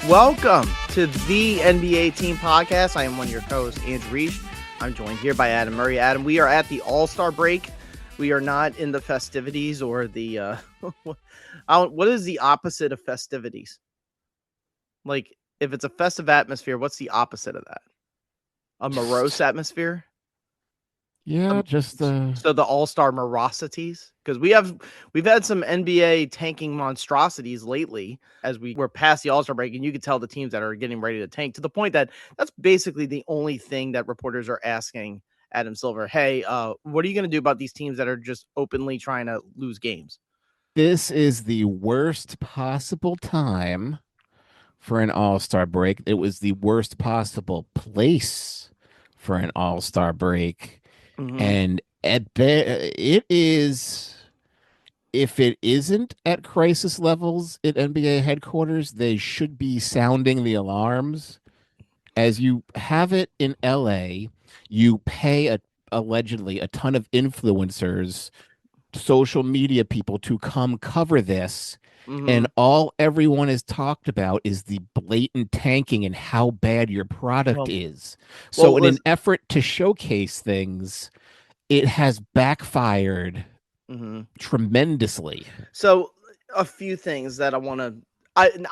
Welcome to the NBA Team Podcast. I am one of your co-hosts, Andrew Riche. I'm joined here by Adam Murray. Adam, we are at the All-Star break. We are not in the festivities or the what is the opposite of festivities? Like, if it's a festive atmosphere, what's the opposite of that? A morose atmosphere? Yeah, just So the All-Star morosities, because we've had some NBA tanking monstrosities lately as we're past the All-Star break, and you can tell the teams that are getting ready to tank to the point that that's basically the only thing that reporters are asking Adam Silver. Hey, what are you going to do about these teams that are just openly trying to lose games? this is the worst possible time for an all-star break. It was the worst possible place for an all-star break. Mm-hmm. And it is, if it isn't at crisis levels at NBA headquarters, they should be sounding the alarms. As you have it in LA, you pay allegedly a ton of influencers, social media people to come cover this, Mm-hmm. and all everyone has talked about is the blatant tanking and how bad your product Well, is. So well, in an listen. effort to showcase things, it has backfired Mm-hmm. tremendously. So a few things that I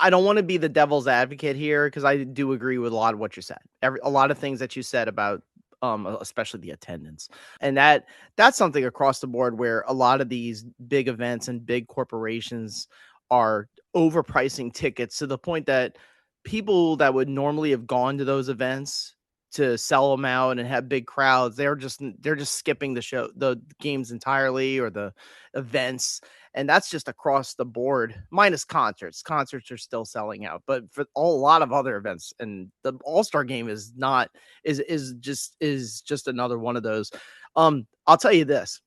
don't want to be the devil's advocate here because I do agree with a lot of what you said. A lot of things that you said about especially the attendance. And that's something across the board where a lot of these big events and big corporations are overpricing tickets to the point that people that would normally have gone to those events to sell them out and have big crowds, they're just skipping the games entirely, or the events. And that's just across the board, minus concerts. Concerts are still selling out, but for a lot of other events, and the All-Star game is not is just another one of those. I'll tell you this.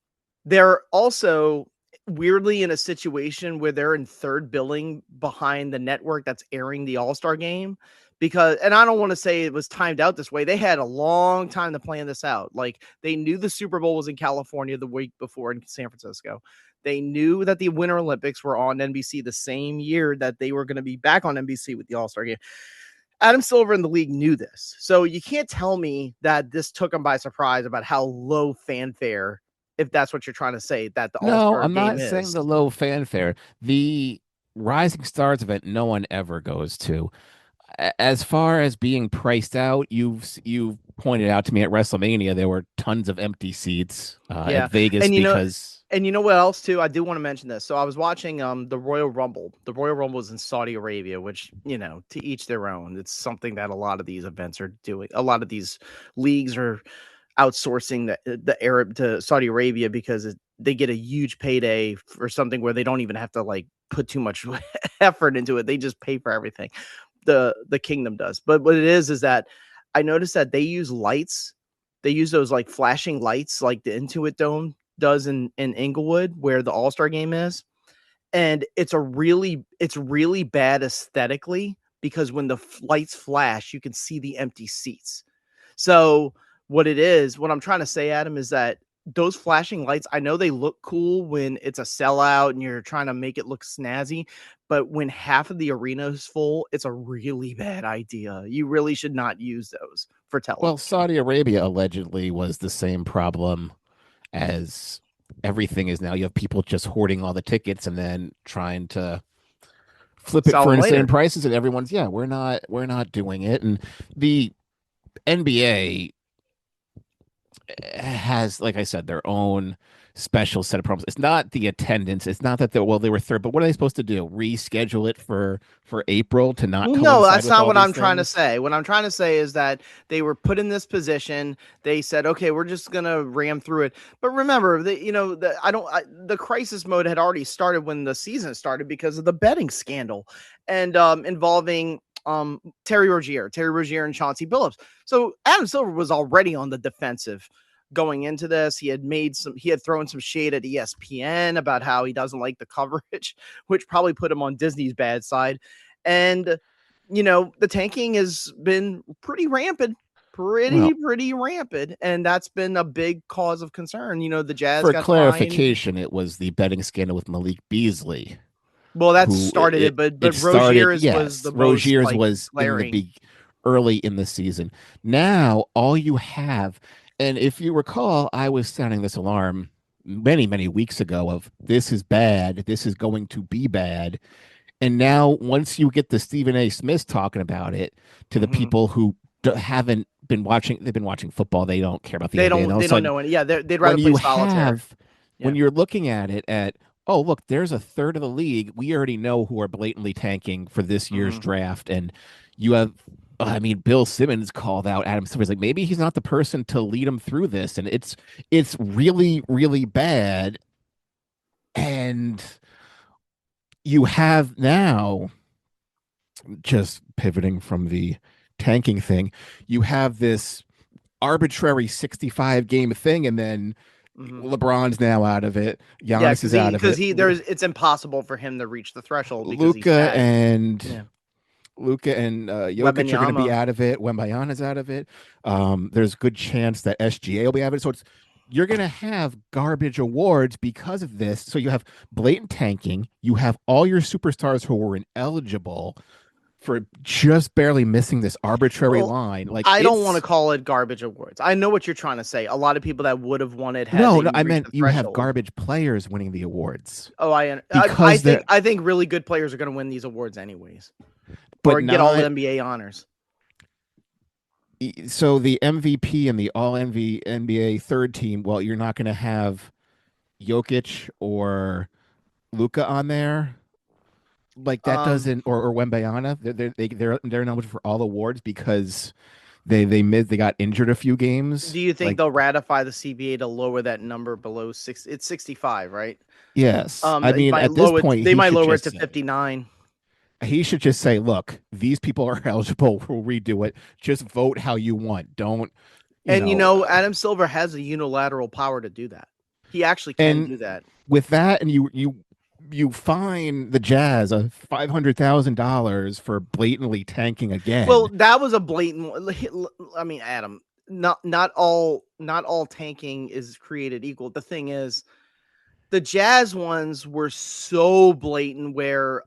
They're also weirdly in a situation where they're in third billing behind the network that's airing the All-Star game, because, and I don't want to say it was timed out this way. They had a long time to plan this out. Like, they knew the Super Bowl was in California the week before in San Francisco. They knew that the Winter Olympics were on NBC the same year that they were going to be back on NBC with the All-Star game. Adam Silver and the league knew this. So you can't tell me that this took them by surprise about how low fanfare, if that's what you're trying to say, that the No, All-Star I'm game not saying is. the low fanfare. The Rising Stars event no one ever goes to. As far as being priced out, you've pointed out to me at WrestleMania there were tons of empty seats at Yeah. Vegas And because you know what else too? I do want to mention this. So I was watching the Royal Rumble. The Royal Rumble is in Saudi Arabia, which, to each their own. It's something that a lot of these events are doing. A lot of these leagues are outsourcing the Arab to Saudi Arabia because they get a huge payday for something where they don't even have to like put too much effort into it. They just pay for everything. The kingdom does. But what it is that I noticed that they use lights. They use those like flashing lights like the Intuit Dome does in Inglewood where the All-Star game is. And it's really bad aesthetically because when the lights flash, you can see the empty seats. So what I'm trying to say, Adam, is that those flashing lights, I know they look cool when it's a sellout and you're trying to make it look snazzy, but when half of the arena is full, it's a really bad idea. You really should not use those for well, television. Saudi Arabia allegedly was the same problem as everything is now. You have people just hoarding all the tickets and then trying to flip it Sell for them insane later. prices, and everyone's, yeah, we're not doing it. And the NBA has, like I said, their own special set of problems. It's not the attendance. It's not that they were third, but what are they supposed to do? Reschedule it for April to not Well, no, coincide that's with not all what these I'm trying to things? say. What I'm trying to say is that they were put in this position. They said, "Okay, we're just gonna ram through it." But remember, the crisis mode had already started when the season started because of the betting scandal and involving Terry Rozier, and Chauncey Billups. So Adam Silver was already on the defensive going into this. He had thrown some shade at ESPN about how he doesn't like the coverage, which probably put him on Disney's bad side. And the tanking has been pretty rampant, Well, pretty rampant. And that's been a big cause of concern. The Jazz for got fined. clarification, it was the betting scandal with Malik Beasley. Well, that who started it, but it started. Rozier's was Yes, the most Rozier's like was in the glaring. big early in the season. Now all you have, and if you recall, I was sounding this alarm many weeks ago of this is bad, this is going to be bad. And now once you get the Stephen A. Smith talking about it to the Hmm. people who haven't been watching, they've been watching football, they don't care about the NBA, and all of a They don't sudden know any. Yeah, they'd rather when play you solitaire. have when Yeah. you're looking at it at, oh look, there's a third of the league we already know who are blatantly tanking for this year's Hmm. draft, and you have, I mean, Bill Simmons called out Adam Silver's like maybe he's not the person to lead him through this, and it's really bad. And you have now, just pivoting from the tanking thing, you have this arbitrary 65 game thing, and then Hmm. LeBron's now out of it. Yeah, Giannis is out of because it. he there's it's impossible for him to reach the threshold because he's Luca tagged. and Yeah. Jokic are going to be Wembanyama. out of it. Wembayana's out of it. There's a good chance that SGA will be out of it. So you're going to have garbage awards because of this. So you have blatant tanking. You have all your superstars who were ineligible for just barely missing this arbitrary Well, line. Like I don't want to it's call it garbage awards. I know what you're trying to say. A lot of people that would have won it had no, they no. I reached meant the you have threshold. garbage players winning the awards Oh, because they're, I think really good players are going to win these awards anyways, but or get all not. NBA honors. So the MVP and the All NBA third team. Well, you're not going to have Jokic or Luca on there. Like that Um, doesn't, or Wembayana. They're eligible for all awards because they got injured a few do games. you think Like they'll ratify the CBA to lower that number below six? It's 65, right? yes, I mean at this point They he might should lower it just to say 59. look, these people are eligible. We'll redo it. Just vote how you want. Don't you And know? Adam Silver has a unilateral power to do that. He actually can And do that. with that, and you fine the Jazz of $500,000 for blatantly tanking Well, again. that was a blatant. I mean, Adam, not all tanking is created equal. The thing is, the Jazz ones were so blatant where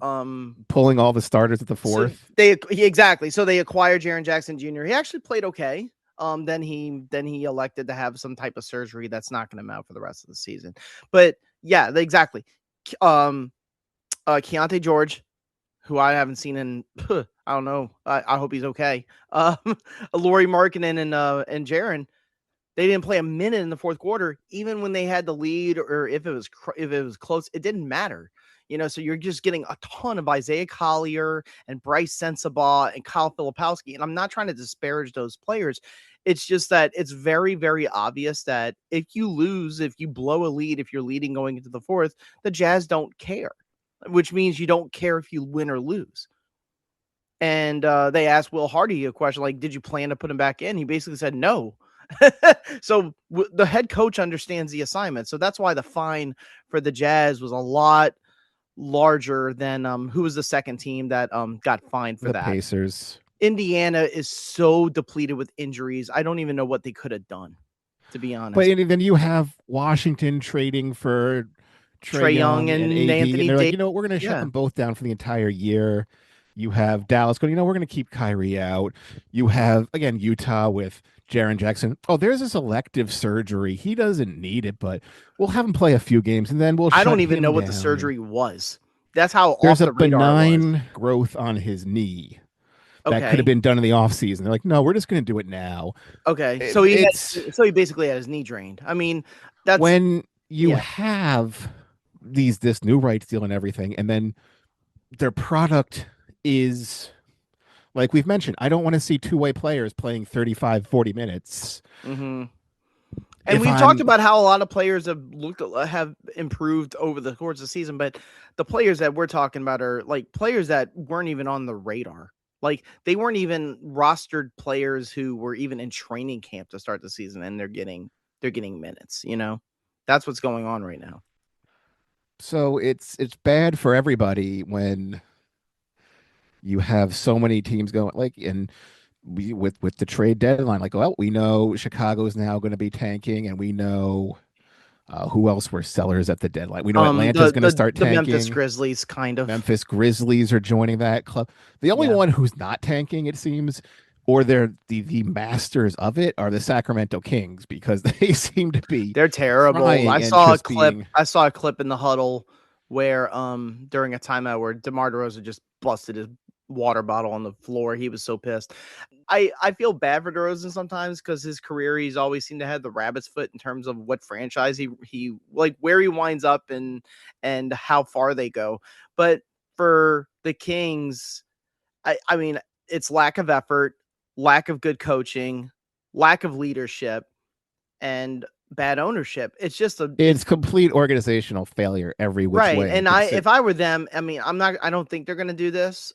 Pulling all the starters at the so fourth. exactly. So they acquired Jaren Jackson Jr. He actually played okay. Then he elected to have some type of surgery that's knocking him out for the rest of the season. But yeah, exactly. Um Keontae George, who I haven't seen in I don't know. I hope he's okay. Laurie Markkinen and Jaren, they didn't play a minute in the fourth quarter, even when they had the lead, or if it was close, it didn't matter. So you're just getting a ton of Isaiah Collier and Bryce Sensabaugh and Kyle Filipowski. And I'm not trying to disparage those players. It's just that it's very, very obvious that if you lose, if you blow a lead, if you're leading going into the fourth, the Jazz don't care, which means you don't care if you win or lose. And they asked Will Hardy a question like, "Did you plan to put him back in?" He basically said no. So the head coach understands the assignment. So that's why the fine for the Jazz was a lot larger than who was the second team that got fined for The that. Pacers. Indiana is so depleted with injuries. I don't even know what they could have done, to be But honest. then you have Washington trading for Trey Trey Young Young and and AD, and Anthony they're like, Davis. we're going to shut Yeah. them both down for the entire year. You have Dallas going, we're going to keep Kyrie out. You have, again, Utah with Jaren Jackson. Oh, there's this elective surgery. He doesn't need it, but we'll have him play a few games, and then we'll I shut don't even him know what the down. surgery was. That's how There's off a the radar it was. benign growth on his knee that could have Okay. been done in the offseason. They're like, no, we're just going to do it now. Okay. It's So he basically had his knee drained. I mean, that's when you yeah. have this new rights deal and everything, and then their product is like we've mentioned. I don't want to see two-way players playing 35, 40 minutes. Hmm. And If we've talked I'm about how a lot of players have improved over the course of the season, but the players that we're talking about are like players that weren't even on the radar. Like they weren't even rostered players who were even in training camp to start the season, and they're getting minutes. That's what's going on right now. so it's bad for everybody when you have so many teams going like and with the trade deadline, like, well, we know Chicago's now going to be tanking, and we know Who else were sellers at the deadline? We know Atlanta's going to start The Memphis tanking. Grizzlies, kind of. Memphis Grizzlies are joining that club. The only Yeah, one who's not tanking, it seems, or they're the masters of it, are the Sacramento Kings because they seem to be they're terrible. trying and just being. I saw a clip in the huddle where during a timeout where DeMar DeRozan just busted his water bottle on the floor. He was so pissed. I feel bad for DeRozan sometimes because his career he's always seemed to have the rabbit's foot in terms of what franchise he like where he winds up and how far they go. But for the Kings, I mean it's lack of effort, lack of good coaching, lack of leadership, and bad ownership. It's just It's complete organizational failure every which right. way you And if I were them, I mean, I don't think they're going to do this.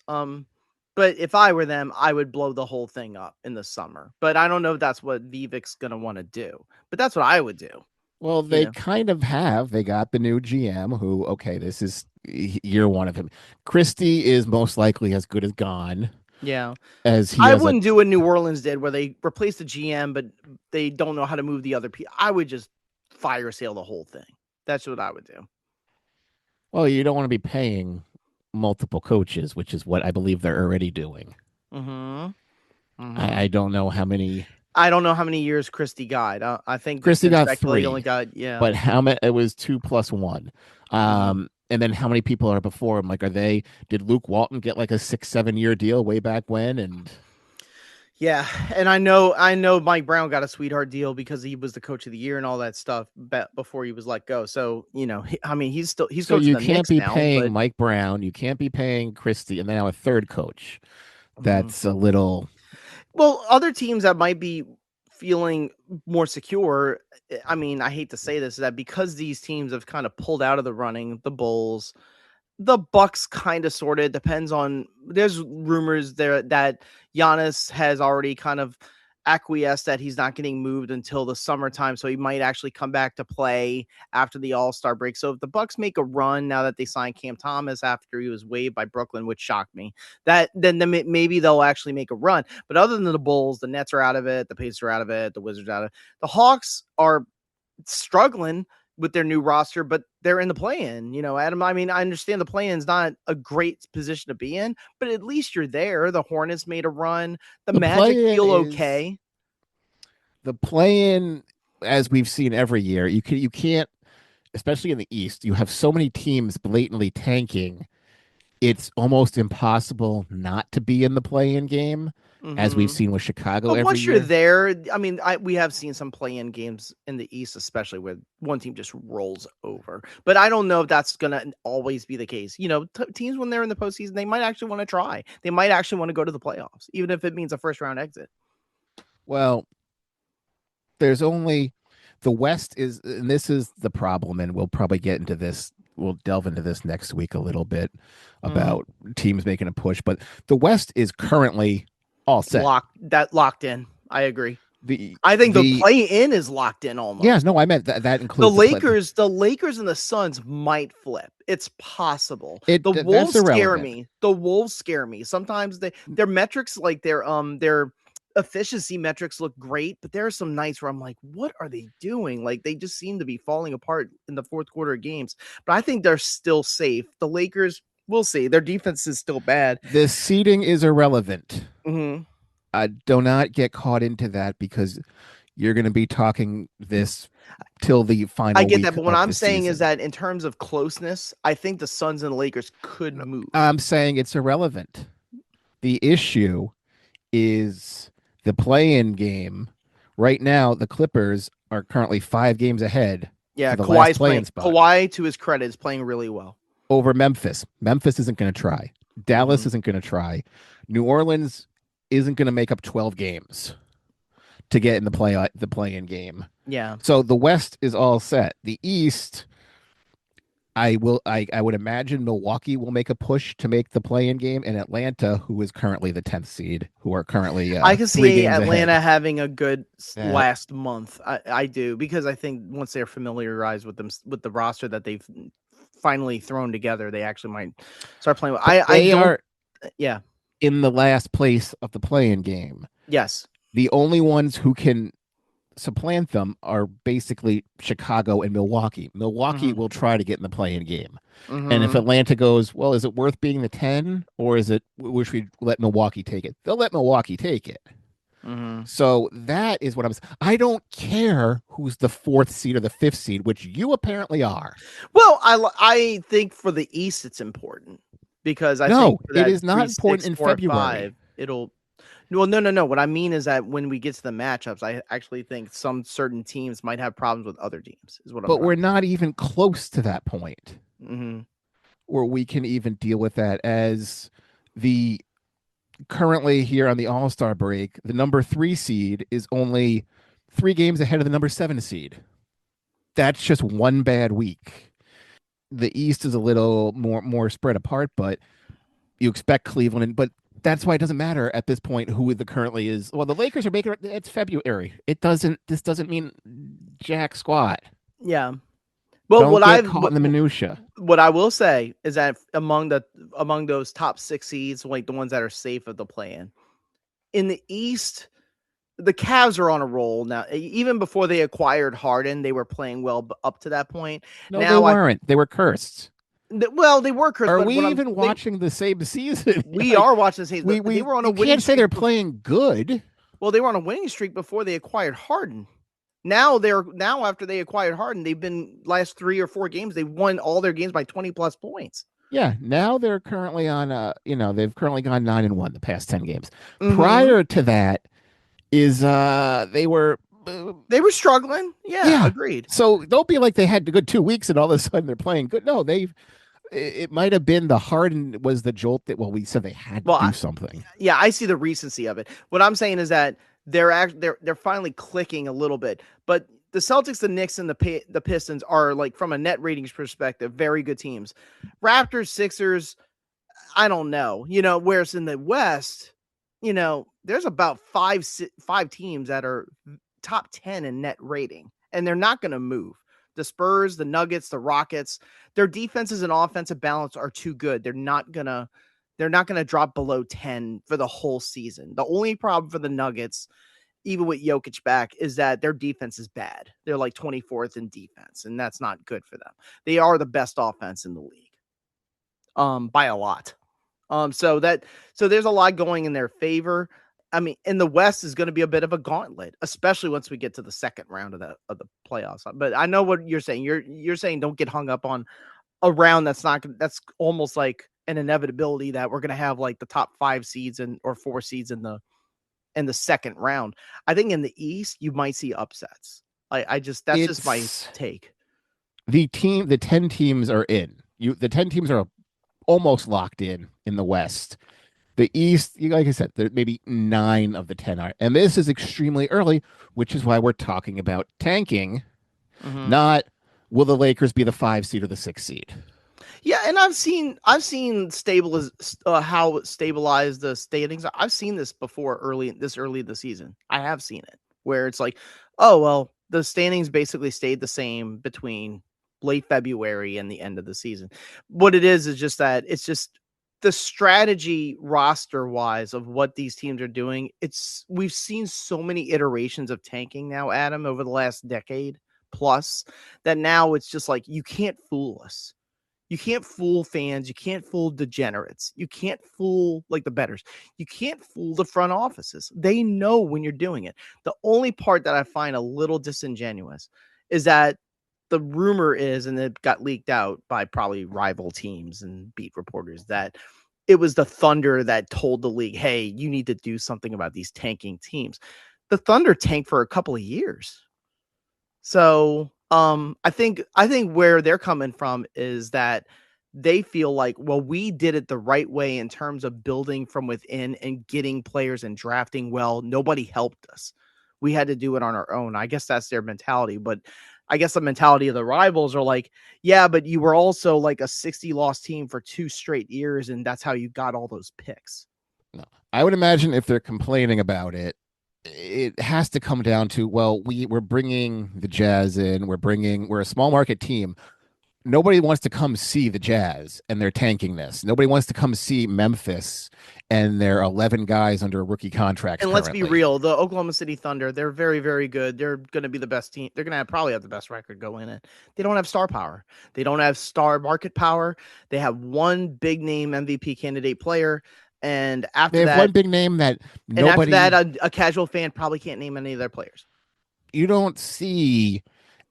But if I were them, I would blow the whole thing up in the summer. But I don't know if that's what Vivek's going to want to do. But that's what I would do. Well, You they know? kind of have. They got the new GM who, okay, this is year one of him. Christie is most likely as good as gone Yeah. as he I has a. wouldn't do what New Orleans did where they replaced the GM, but they don't know how to move the other people. I would just fire sale the whole thing. That's what I would do. Well, you don't want to be paying multiple coaches, which is what I believe they're already doing. Mm-hmm. Mm-hmm. I don't know how many. I don't know how many years Christie got. I think there's Christie been got speculated he only 3, got, yeah. but how many? It was 2 plus 1. Mm-hmm. And then how many people are before him? Like, did Luke Walton get like a 6, 7 year deal way back when? And Yeah, and I know Mike Brown got a sweetheart deal because he was the coach of the year and all that stuff before he was let go. So, I mean, he's so coaching you the can't Knicks be now, paying but Mike Brown, you can't be paying Christie, and then now a third coach. mhm. That's a little. Well, other teams that might be feeling more secure, I mean, I hate to say this, is that because these teams have kind of pulled out of the running, the Bulls, the Bucks kind of sort of depends on. There's rumors there that Giannis has already kind of acquiesced that he's not getting moved until the summertime, so he might actually come back to play after the All-Star break. So if the Bucks make a run now that they signed Cam Thomas after he was waived by Brooklyn, which shocked me, that then maybe they'll actually make a run. But other than the Bulls, the Nets are out of it, the Pacers are out of it, the Wizards are out of it. The Hawks are struggling with their new roster, but they're in the play-in. Adam, I mean, I understand the play-in's not a great position to be in, but at least you're there. The Hornets made a run. The The Magic play in feel is okay. the play in, as we've seen every year. You can't, especially in the East, you have so many teams blatantly tanking. It's almost impossible not to be in the play in game, as we've Mm-hmm. seen with Chicago But every once you're year. there, I mean, we have seen some play-in games in the East, especially where one team just rolls over. But I don't know if that's going to always be the case. Teams when they're in the postseason, they might actually want to try. They might actually want to go to the playoffs, even if it means a first-round exit. Well, there's only the West is, and this is the problem, and we'll probably get into this. We'll delve into this next week a little bit Mm-hmm. about teams making a push, but the West is currently all set. Locked in. I agree. The I think the the play in is locked in Yeah, almost. no, I meant that The includes the play. Lakers, the Lakers and the Suns might flip. It's possible. It The that's Wolves scare irrelevant. me. The Wolves scare me. Sometimes their metrics, like their efficiency metrics look great, but there are some nights where I'm like, what are they doing? Like they just seem to be falling apart in the fourth quarter of games. But I think they're still safe. The Lakers, we'll see. Their defense is still bad. The seating is irrelevant. Mm-hmm. Do not get caught into that because you're going to be talking this till the I final get week that, but what of I'm the saying is season. that in terms of closeness, I think the Suns and the Lakers could No, move. I'm saying it's irrelevant. The issue is the play-in game. Right now, the Clippers are currently 5 games ahead Yeah, for the last play-in spot Kawhi, to his credit, is playing really well. over Memphis. Memphis isn't going to try. Dallas Mm-hmm. isn't going to try. New Orleans isn't going to make up 12 games to get in the play-in game. Yeah, So the West is all set. The East, I would imagine Milwaukee will make a push to make the play-in game, and Atlanta, who is currently the 10th seed, who are currently I can three see games Atlanta ahead. having a good Uh, last month. I do because I think once they're familiarized with them with the roster that they've finally thrown together, they actually might start playing. but I they don't. are Yeah. in the last place of the play-in game. Yes. The only ones who can supplant them are basically Chicago and Milwaukee. Milwaukee Mhm. will try to get in the play-in game. And if Mhm. Atlanta goes, well, is it worth being the 10 or is it wish we let Milwaukee take it? They'll let Milwaukee take it. Mhm. So that is what I'm saying. I don't care who's the fourth seed or the fifth seed, which you apparently are. Well, I think for the East it's important because I think No, for it that is not three, important six, in 4, February. 5, it'll. Well, no, no, no. What I mean is that when we get to the matchups, I actually think some certain teams might have problems with other teams. Is what I'm But trying we're to say. not even close to that point Hmm. where we can even deal with that as the currently here on the All Star break, the number 3 seed is only 3 games ahead of the number 7 seed. That's just one bad week. The East is a little more spread apart, but you expect Cleveland, but that's why it doesn't matter at this point who the currently is. Well, the Lakers are making it's February. It doesn't. This doesn't mean jack squat. Yeah. Well, Don't get caught in the minutia. what I will say is that among those top 6 seeds, like the ones that are safe of the plan in the East, the Cavs are on a roll now. Even before they acquired Harden, they were playing well up to that point. No, they Now I weren't. They were cursed. well, they were cursed, Are but we what I'm even they watching the same season? we Like are watching the season. They we were on a you winning can't say they're streak. playing good. Well, they were on a winning streak before they acquired Harden. Now after they acquired Harden, they've been last 3 or 4 games. They've won all their games by 20 plus points. Yeah, now they're currently on they've currently gone 9-1 the past 10 games. Mm-hmm. Prior to that is they were They were struggling. Yeah, yeah. agreed. So don't be like they had a good 2 weeks and all of a sudden they're playing good. No, it might have been the Harden was the jolt that well we said they had to Well, do something. yeah, I see the recency of it. What I'm saying is that they're finally clicking a little bit. But the Celtics, the Knicks, and the Pistons are like from a net ratings perspective, very good teams. Raptors, Sixers, I don't know. Whereas in the West, there's about five teams that are top 10 in net rating, and they're not going to move. The Spurs, the Nuggets, the Rockets, their defenses and offensive balance are too good. They're not going to drop below 10 for the whole season. The only problem for the Nuggets, even with Jokic back, is that their defense is bad. They're like 24th in defense, and that's not good for them. They are the best offense in the league, by a lot. So there's a lot going in their favor. I mean, in the West is going to be a bit of a gauntlet, especially once we get to the second round of the playoffs. But I know what you're saying. You're saying don't get hung up on a round that's almost like an inevitability that we're going to have like the top 5 seeds or 4 seeds in the second round. I think in the East you might see upsets. I just that's just my It's take. the 10 teams are in. The 10 teams are almost locked in the West. The East, like I said, there maybe 9 of the 10 are. And this is extremely early, which is why we're talking about tanking, Mm-hmm. not will the Lakers be the 5 seed or the 6 seed. Yeah, and I've seen how it stabilized the standings. I've seen this before early in the season. I have seen it where it's like, oh well, the standings basically stayed the same between late February and the end of the season. What it is just that it's just the strategy roster wise of what these teams are doing. We've seen so many iterations of tanking now, Adam, over the last decade plus, that now it's just like you can't fool us. You can't fool fans. You can't fool degenerates. You can't fool like the betters. You can't fool the front offices. They know when you're doing it. The only part that I find a little disingenuous is that the rumor is, and it got leaked out by probably rival teams and beat reporters, that it was the Thunder that told the league, hey, you need to do something about these tanking teams. The Thunder tanked for a couple of years. So, I think where they're coming from is that they feel like, well, we did it the right way in terms of building from within and getting players and drafting well. Nobody helped us. We had to do it on our own. I guess that's their mentality, but I guess the mentality of the rivals are like, yeah, but you were also like a 60 loss team for 2 straight years, and that's how you got all those picks. No. I would imagine if they're complaining about it, it has to come down to well, we're bringing the Jazz in. We're a small market team. Nobody wants to come see the Jazz, and they're tanking this. Nobody wants to come see Memphis, and they're 11 guys under rookie contracts And let's be currently. real, the Oklahoma City Thunder, they're very, very good. They're going to be the best team. They're going to probably have the best record going in. They don't have star power. They don't have star market power. They have one big name MVP candidate player, and They after have one that, big name that and after that, nobody, a casual fan probably can't name any of their players. you don't see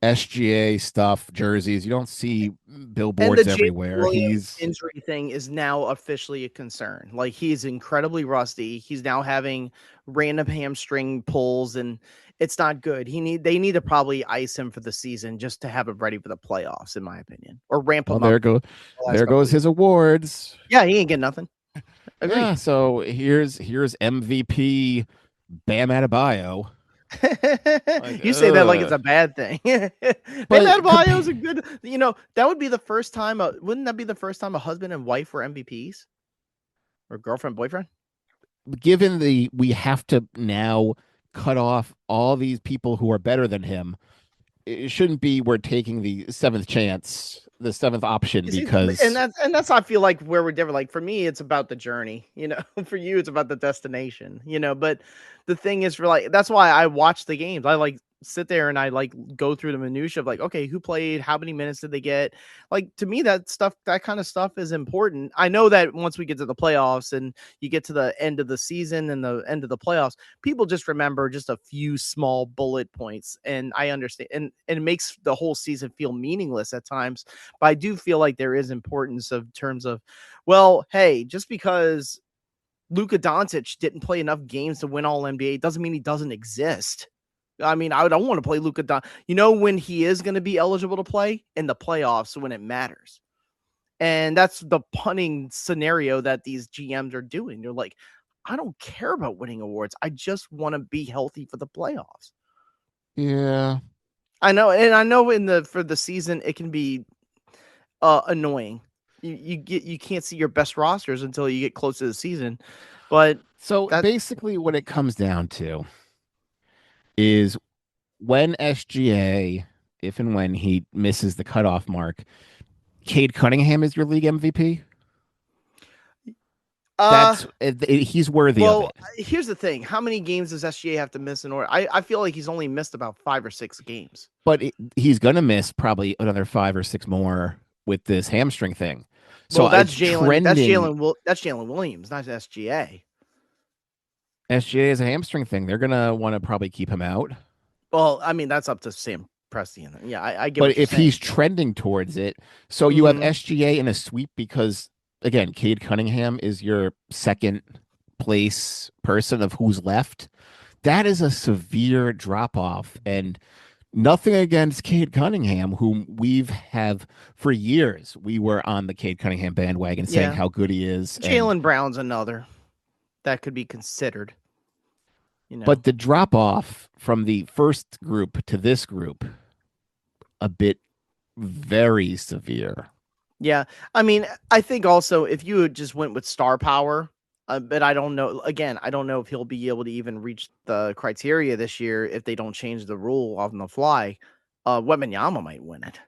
SGA stuff, jerseys. You don't see And the billboards Jalen everywhere. Williams He's injury thing is now officially a concern. Like he's incredibly rusty. He's now having random hamstring pulls, and it's not good. They need to probably ice him for the season just to have him ready for the playoffs, in my opinion, or ramp well, him up the last there couple goes weeks. his awards. Yeah, he ain't getting nothing. Agree. Yeah, so here's MVP Bam Adebayo. Like, You say that like it's a bad thing. Bam but Adebayo's a good. That would be the first time. Wouldn't that be the first time a husband and wife were MVPs or girlfriend boyfriend? given we have to now cut off all these people who are better than him, it shouldn't be we're taking the seventh chance, the seventh option You see, and because that's I feel like where we're different. Like for me, it's about the journey. For you, it's about the destination. But the thing is, for like that's why I watch the games. I like sit there and I like go through the minutia of like, okay, who played, how many minutes did they get? Like to me, that kind of stuff is important. I know that once we get to the playoffs and you get to the end of the season and the end of the playoffs, people just remember just a few small bullet points, and I understand, and it makes the whole season feel meaningless at times. But I do feel like there is importance of terms of, well, hey, just because Luka Doncic didn't play enough games to win All NBA doesn't mean he doesn't exist. I mean, I don't want to play Luka Doncic. When he is going to be eligible to play in the playoffs when it matters. And that's the punting scenario that these GMs are doing. They're like, I don't care about winning awards. I just want to be healthy for the playoffs. yeah. I know, and I know for the season it can be annoying. You can't see your best rosters until you get close to the season, but So that basically, what it comes down to is when SGA, if and when he misses the cutoff mark, Cade Cunningham is your league MVP. uh He's worthy of well, it. here's the thing: how many games does SGA have to miss in order? I feel like he's only missed about 5 or 6 games. But he's gonna miss probably another 5 or 6 more with this hamstring thing. So Well, that's it's Jalen. That's trending. Jalen. That's Jalen Williams, not SGA. SGA is a hamstring thing. They're gonna want to probably keep him out. Well, I mean that's up to Sam Presti. Yeah, I get But what you're if he's saying. trending towards it, so you have Mm-hmm. SGA in a sweep because again, Cade Cunningham is your second place person of who's left. That is a severe drop off, and nothing against Cade Cunningham, whom we've have for years. We were on the Cade Cunningham bandwagon saying Yeah, how good he is, and Jalen Brown's another that could be considered. You know. but the drop off from the first group to this group, a bit very severe. Yeah, I mean, I think also if you had just went with star power, but I don't know. Again, I don't know if he'll be able to even reach the criteria this year if they don't change the rule on the fly. Wembanyama might win it,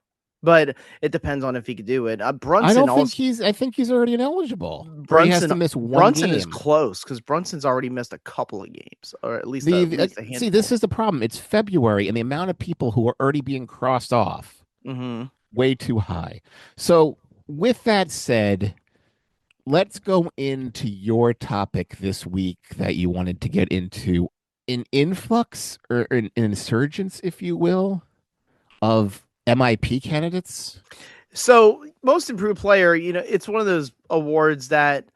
but it depends on if he could do it. I Brunson don't think also. he's. I think he's already ineligible, or he has Brunson to miss one Brunson is game. close because Brunson's already missed a couple of games, or at least a See, this handful. is the problem. It's February, and the amount of people who are already being crossed off Hmm. way too high. So, with that said, let's go into your topic this week that you wanted to get into an influx or an insurgence, if you will, of MIP candidates. So most improved player, it's one of those awards that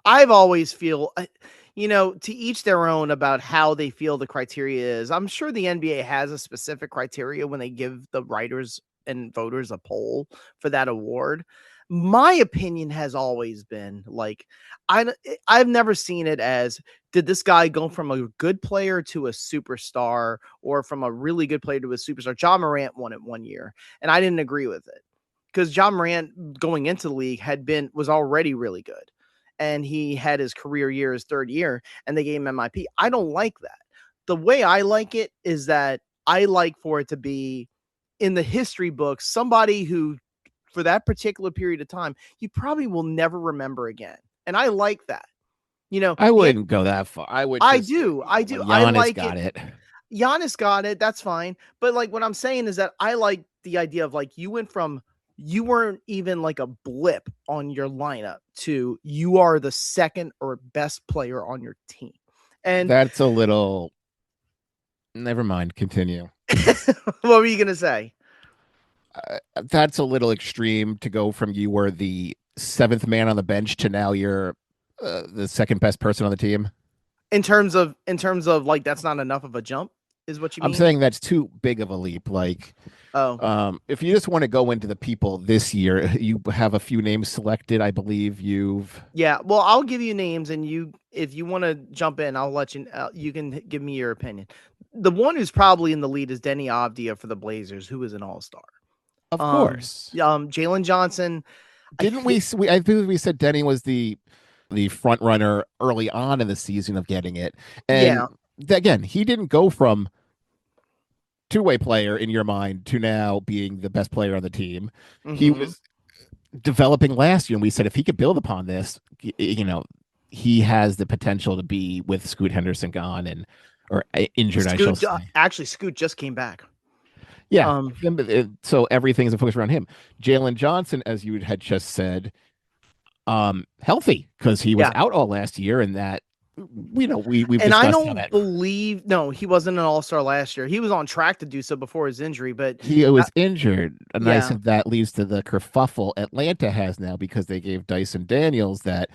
I've always feel, to each their own about how they feel the criteria is. I'm sure the NBA has a specific criteria when they give the writers and voters a poll for that award. My opinion has always been like, I've never seen it as, did this guy go from a good player to a superstar or from a really good player to a superstar? John Morant won it one year, and I didn't agree with it because John Morant going into the league was already really good, and he had his career year, his third year, and they gave him MIP. I don't like that. The way I like it is that I like for it to be in the history books, somebody who, for that particular period of time, you probably will never remember again. and I like that. You know, I wouldn't go that far. I would I just say, do, I when do, I Giannis like got it. it. Giannis got it. That's fine. But like what I'm saying is that I like the idea of like you went from you weren't even like a blip on your lineup to you are the second or best player on your team. And That's a little. Never mind. Continue. what were you gonna say? That's a little extreme to go from you were the seventh man on the bench to now you're the second best person on the team. In terms of like that's not enough of a jump, is what you I'm mean? saying that's too big of a leap. Like, Oh, if you just want to go into the people this year, you have a few names selected. I believe you've. yeah. Well, I'll give you names, and you, if you want to jump in, I'll let you. You can give me your opinion. The one who's probably in the lead is Denny Avdia for the Blazers, who is an All Star. Of course. Jalen Johnson. I Didn't think. we? I think we said Denny was the front runner early on in the season of getting it, and Yeah. again, he didn't go from two-way player in your mind to now being the best player on the team. He Hmm. was developing last year, and we said if he could build upon this, he has the potential to be with Scoot Henderson gone and or injured, I shall Scoot. say. Actually, Scoot just came back. Yeah, Um. so everything's focused around him. Jalen Johnson, as you had just said, healthy because he was Yeah. out all last year, and that we've And I discussed how don't that believe no, he wasn't an All Star last year. He was on track to do so before his injury, but he uh, was injured, and I yeah. said that leads to the kerfuffle Atlanta has now because they gave Dyson Daniels that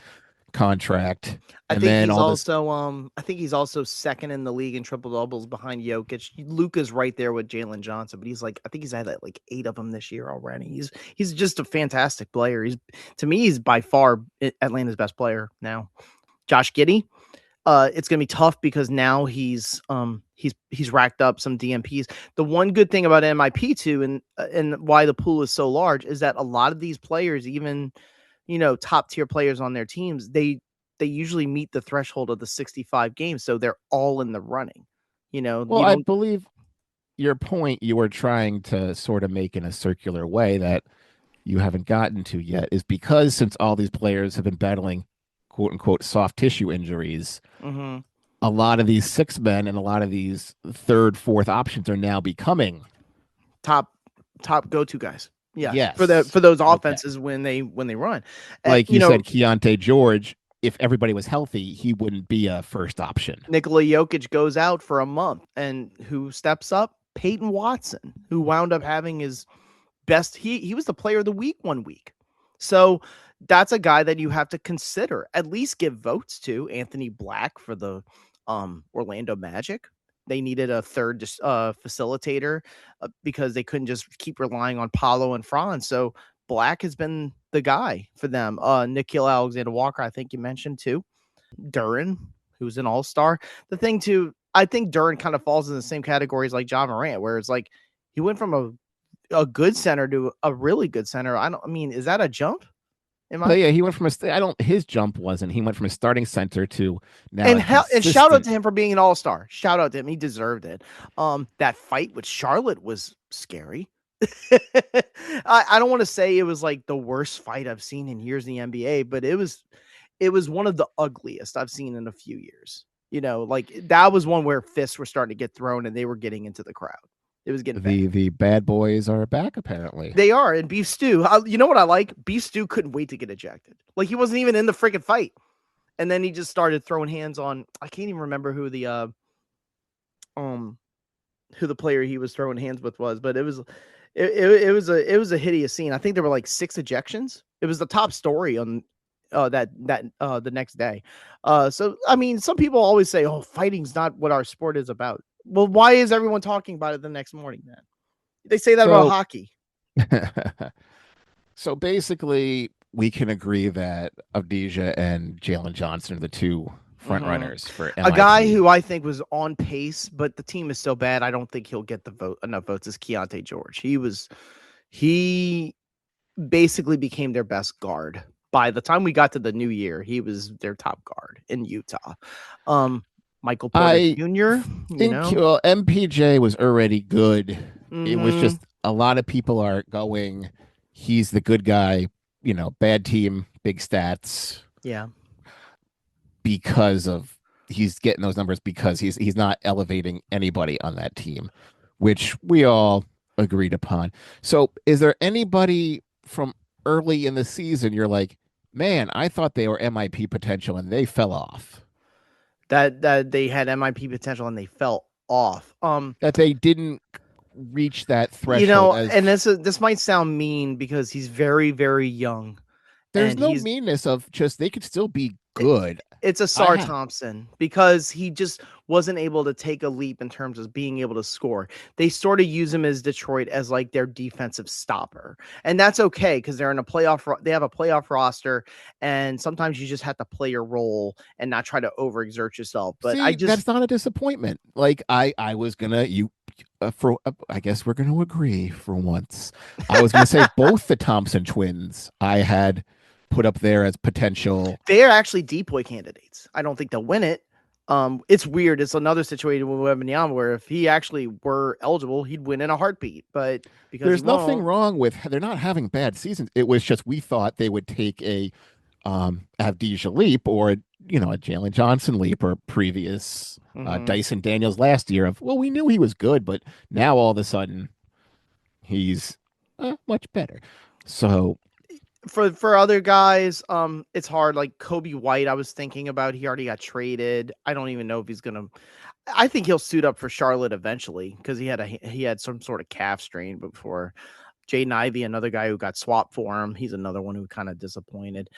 contract, I and think then he's all this. also I think he's also second in the league in triple doubles behind Jokic. Luka's right there with Jalen Johnson, but he's like I think he's had like 8 of them this year already. He's just a fantastic player. He's to me he's by far Atlanta's best player now. Josh Giddey, it's gonna be tough because now he's racked up some DMPs. The one good thing about MIP too, and why the pool is so large, is that a lot of these players, even top tier players on their teams, they usually meet the threshold of the 65 games, so they're all in the running. Well, You I don't. believe your point you were trying to sort of make in a circular way that you haven't gotten to yet is because since all these players have been battling quote unquote soft tissue injuries, Mhm. a lot of these six men and a lot of these third, fourth options are now becoming. top top go to guys. Yes, Yes. for those Okay. offenses when they run. Like you said, Keontae George, if everybody was healthy, he wouldn't be a first option. Nikola Jokic goes out for a month, and who steps up? Peyton Watson, who wound up having his best. He was the player of the week one week. So that's a guy that you have to consider. At least give votes to Anthony Black for the Orlando Magic. They needed a third facilitator because they couldn't just keep relying on Paulo and Franz. So Black has been the guy for them. Nikhil Alexander Walker, I think you mentioned too. Duran, who's an all-star. The thing too, I think Duran kind of falls in the same categories like John Morant, where it's like he went from a good center to a really good center. I mean, is that a jump? Am But I? yeah, he went from I don't, his jump wasn't, he went from a starting center to now And a and shout out consistent. to him for being an all-star. Shout out to him. He deserved it. That fight with Charlotte was scary. I don't want to say it was like the worst fight I've seen in years in the NBA, but it was one of the ugliest I've seen in a few years. Like that was one where fists were starting to get thrown and they were getting into the crowd. It was getting bad. The bad boys are back apparently. They are. And Beef Stew, you know what I like? Beef Stew couldn't wait to get ejected. Like he wasn't even in the freaking fight. And then he just started throwing hands on, I can't even remember um who the player he was throwing hands with was, but it was a hideous scene. I think there were like 6 ejections. It was the top story on the next day. So I mean, some people always say, "Oh, fighting's not what our sport is about." Well, why is everyone talking about it the next morning then? They say that about So hockey. so basically we can agree that Avdija and Jalen Johnson are the two front Mhm. runners for A guy MIP. who I think was on pace, but the team is so bad, I don't think he'll get the vote enough votes is Keontae George. He basically became their best guard. By the time we got to the new year, he was their top guard in Utah. Um, Michael Porter I Jr., you think know. MPJ was already good. It was Mm-hmm. just a lot of people are going, he's the good guy, bad team, big stats. Yeah. because of he's getting those numbers because he's not elevating anybody on that team, which we all agreed upon. So, is there anybody from early in the season you're like, man, I thought they were MIP potential and they fell off? That they had MIP potential and they fell off. That they didn't reach that threshold as And this might sound mean because he's very, very young, there's and no meanness of just they could still be good. it's a I Sar have Thompson because he just wasn't able to take a leap in terms of being able to score. They sort of use him as Detroit as like their defensive stopper. And that's okay because they're in a they have a playoff roster, and sometimes you just have to play your role and not try to overexert yourself. But I see just that's not a disappointment. Like I was gonna you for I guess we're gonna agree for once. I was gonna say both the Thompson twins I had put up there as potential. they are actually depoy candidates. I don't think they'll win it. It's weird. It's another situation with Wembanyama where if he actually were eligible, he'd win in a heartbeat. But because he There's nothing won't, wrong with they're not having bad seasons. It was just we thought they would take a Avdija leap or a Jalen Johnson leap or previous mhm. Dyson Daniels last year of well we knew he was good but now all of a sudden he's much better. So For other guys, it's hard. Like Kobe White, I was thinking about. He already got traded. I don't even know if he's gonna. I think he'll suit up for Charlotte eventually because he had some sort of calf strain before. Jaden Ivey, another guy who got swapped for him. He's another one who kind of disappointed.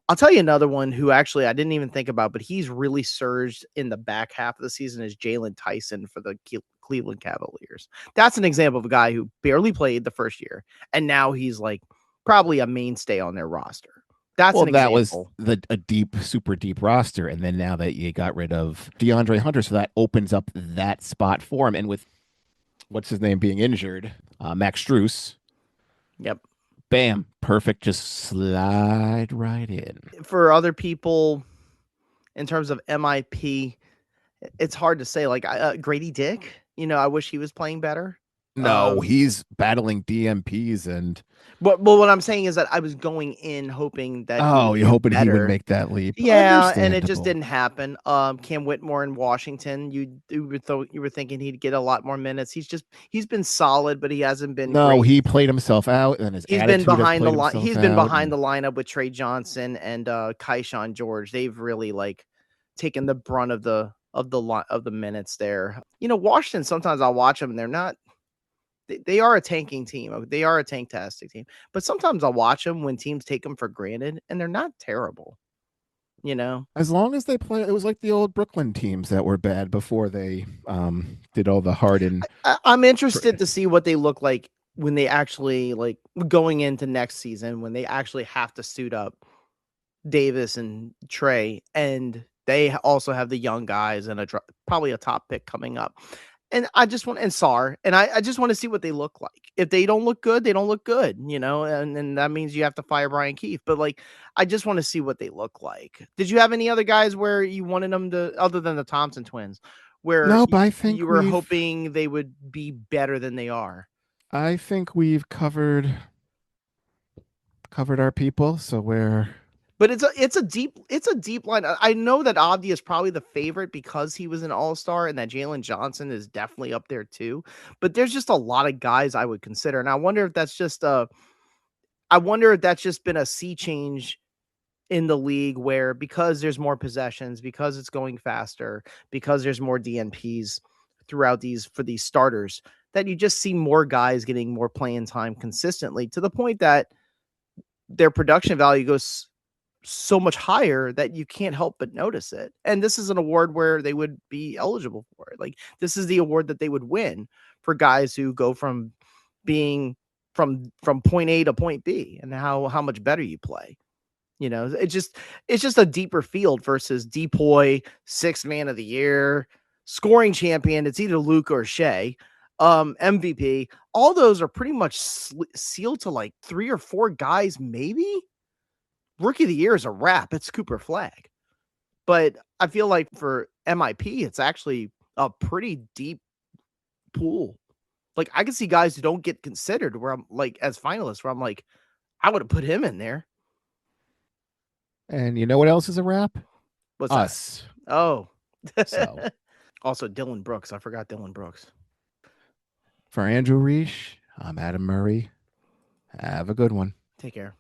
I'll tell you another one who actually I didn't even think about, but he's really surged in the back half of the season is Jalen Tyson for the Cleveland Cavaliers. That's an example of a guy who barely played the first year, and now he's like probably a mainstay on their roster. That's well an that was example. a deep super deep roster and then now that you got rid of DeAndre Hunter so that opens up that spot for him and with what's his name being injured Max Struess Yep. bam perfect just slide right in. For other people, in terms of MIP, it's hard to say. Like Grady Dick, I wish he was playing better. No, Um, he's battling DMPs and but what I'm saying is that I was going in hoping that he oh, would you're get hoping he would better. make that leap. Yeah, and it just Understandable. didn't happen. Cam Whitmore in Washington, you were thinking he'd get a lot more minutes. He's been solid, but he hasn't been No, great. he played himself out, and his attitude has played himself He's been out. behind And the lineup with Trey Johnson and Kaishawn George. They've really like taken the brunt of the minutes there. Washington. Sometimes I'll watch them and they're not. They are a tanking team. They are a tank-tastic team. But sometimes I'll watch them when teams take them for granted, and they're not terrible. You know, as long as they play, it was like the old Brooklyn teams that were bad before they did all the hardened. I'm interested to see what they look like when they actually like going into next season when they actually have to suit up Davis and Trey, and they also have the young guys and probably a top pick coming up. And I just want and Sar, and I just want to see what they look like. If they don't look good, they don't look good, and that means you have to fire Brian Keith. But like, I just want to see what they look like. Did you have any other guys where you wanted them to, other than the Thompson twins, where Nope, you were hoping they would be better than they are? I think we've covered our people. So we're But it's a deep line. I know that Avdi is probably the favorite because he was an all-star and that Jalen Johnson is definitely up there too. But there's just a lot of guys I would consider. And I wonder if that's just been a sea change in the league where because there's more possessions, because it's going faster, because there's more DNPs throughout for these starters, that you just see more guys getting more playing time consistently to the point that their production value goes so much higher that you can't help but notice it. And this is an award where they would be eligible for it. Like this is the award that they would win for guys who go from being from point A to point B and how much better you play. It's just a deeper field versus Depoy, sixth man of the year, scoring champion. It's either Luke or Shea. MVP. All those are pretty much sealed to like 3 or 4 guys, maybe. Rookie of the year is a wrap. It's Cooper Flag. But I feel like for MIP, it's actually a pretty deep pool. Like I can see guys who don't get considered where I'm like as finalists where I'm like, I would have put him in there. and you know what else is a wrap? What's that? Us. Oh. So Also, Dylan Brooks. I forgot Dylan Brooks. for Andrew Riche, I'm Adam Murray. Have a good one. Take care.